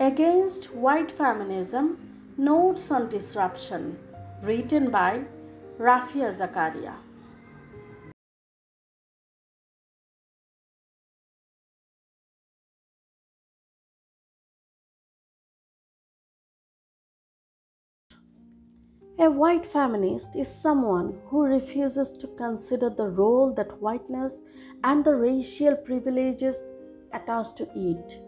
Against White Feminism, Notes on Disruption, written by RAFIA ZAKARIA. A white feminist is someone who refuses to consider the role that whiteness and the racial privileges attached to it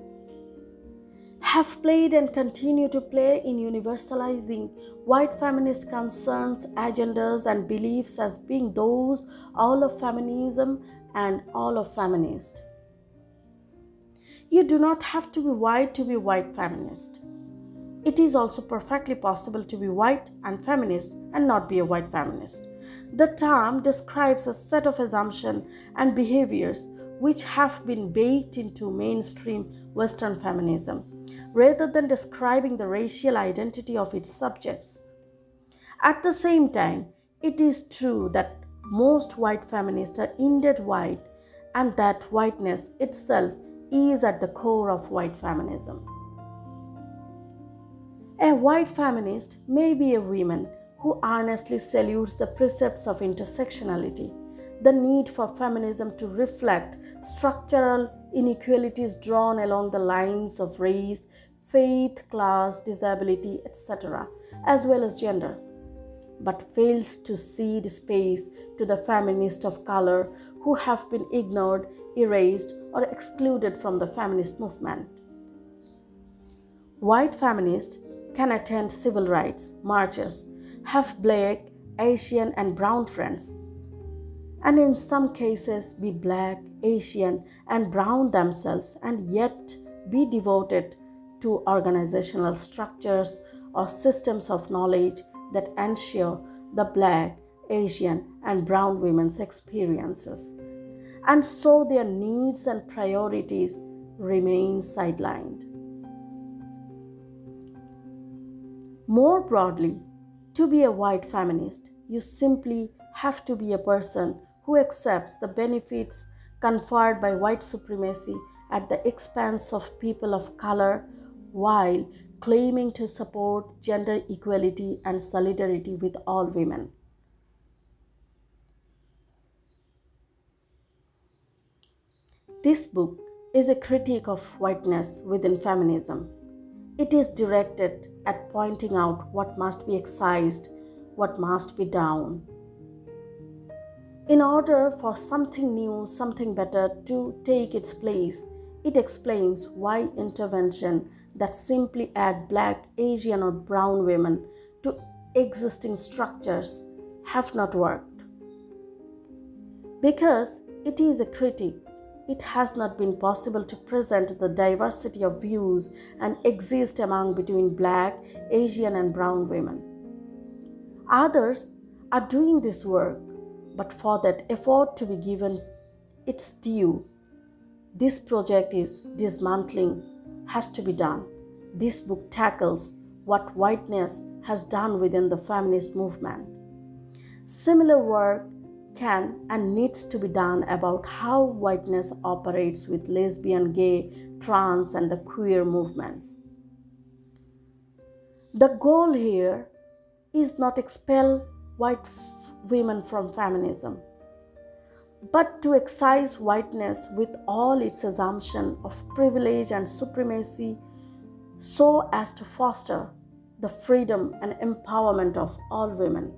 have played and continue to play in universalizing white feminist concerns, agendas, and beliefs as being those all of feminism and all of feminist. You do not have to be white feminist. It is also perfectly possible to be white and feminist and not be a white feminist. The term describes a set of assumptions and behaviors which have been baked into mainstream Western feminism, rather than describing the racial identity of its subjects. At the same time, it is true that most white feminists are indeed white, and that whiteness itself is at the core of white feminism. A white feminist may be a woman who earnestly salutes the precepts of intersectionality, the need for feminism to reflect structural inequalities drawn along the lines of race, faith, class, disability, etc., as well as gender, but fails to cede space to the feminists of color who have been ignored, erased, or excluded from the feminist movement. White feminists can attend civil rights marches, have Black, Asian, and brown friends, and in some cases be Black, Asian, and brown themselves, and yet be devoted to organizational structures or systems of knowledge that ensure the Black, Asian, and brown women's experiences, and so their needs and priorities remain sidelined. More broadly, to be a white feminist, you simply have to be a person who accepts the benefits conferred by white supremacy at the expense of people of color, while claiming to support gender equality and solidarity with all women. This book is a critique of whiteness within feminism. It is directed at pointing out what must be excised, what must be down, in order for something new, something better to take its place. It explains why intervention that simply add Black, Asian, or brown women to existing structures have not worked. Because it is a critique, it has not been possible to present the diversity of views and exist among between Black, Asian, and brown women. Others are doing this work, but for that effort to be given its due, this project is dismantling has to be done. This book tackles what whiteness has done within the feminist movement. Similar work can and needs to be done about how whiteness operates with lesbian, gay, trans, and the queer movements. The goal here is not expel white women from feminism, but to excise whiteness with all its assumption of privilege and supremacy so as to foster the freedom and empowerment of all women.